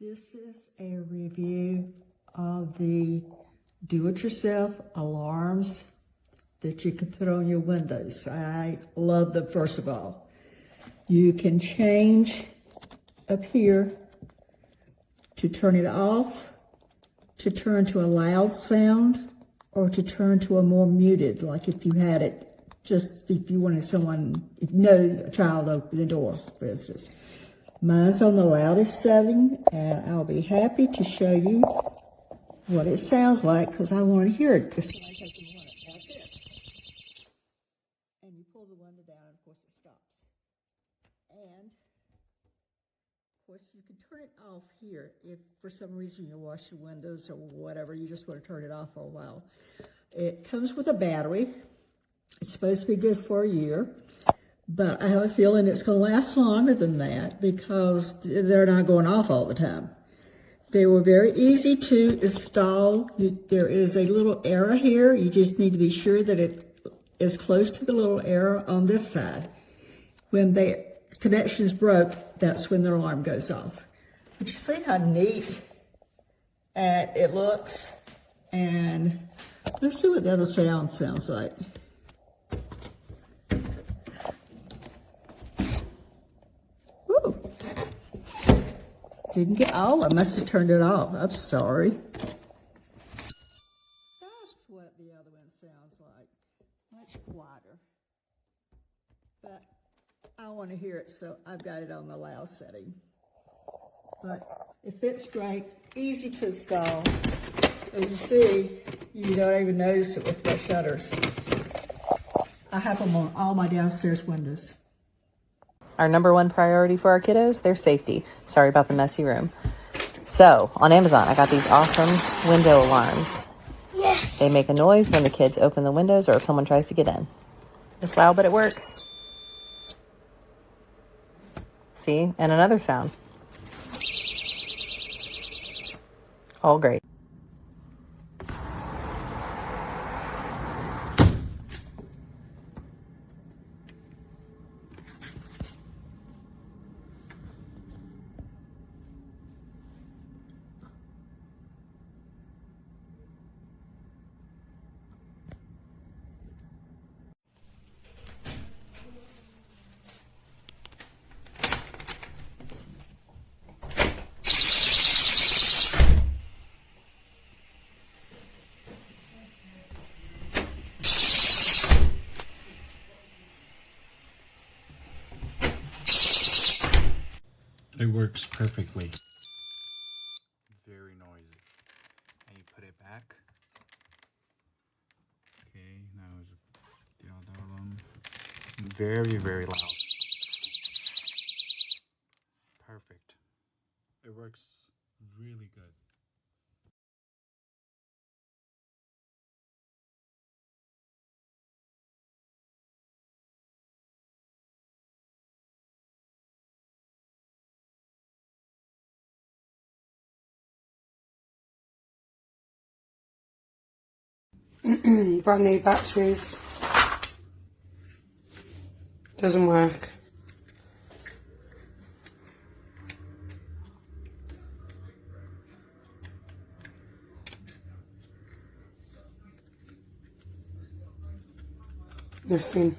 This is a review of the do-it-yourself alarms that you can put on your windows. I love them, first of all. You can change up here to turn it off, to turn to a loud sound, or to turn to a more muted, like if you had it, just if you wanted someone, if you know a child open the door, for instance. Mine's on the loudest setting, and I'll be happy to show you what it sounds like because I want to hear it just like you want it, like this. And you pull the window down, and of course it stops. And of course you can turn it off here if for some reason you wash your windows or whatever, you just want to turn it off for a while. It comes with a battery. It's supposed to be good for a year. But I have a feeling it's going to last longer than that because they're not going off all the time. They were very easy to install. There is a little arrow here. You just need to be sure that it is close to the little arrow on this side. When the connection is broke, that's when the alarm goes off. But you see how neat it looks? And let's see what the other sound sounds like. Didn't get, oh, I must have turned it off. I'm sorry. That's what the other one sounds like. Much quieter. But I want to hear it, so I've got it on the loud setting. But it fits great, easy to install. As you see, you don't even notice it with the shutters. I have them on all my downstairs windows. Our number one priority for our kiddos, their safety. Sorry about the messy room. So, on Amazon, I got these awesome window alarms. Yes. They make a noise when the kids open the windows or if someone tries to get in. It's loud, but it works. See? And another sound. All great. It works perfectly. Very noisy. And you put it back. Okay, now it's the other one. Very, very loud. Perfect. It works really good. Brand new batteries. Doesn't work. Nothing.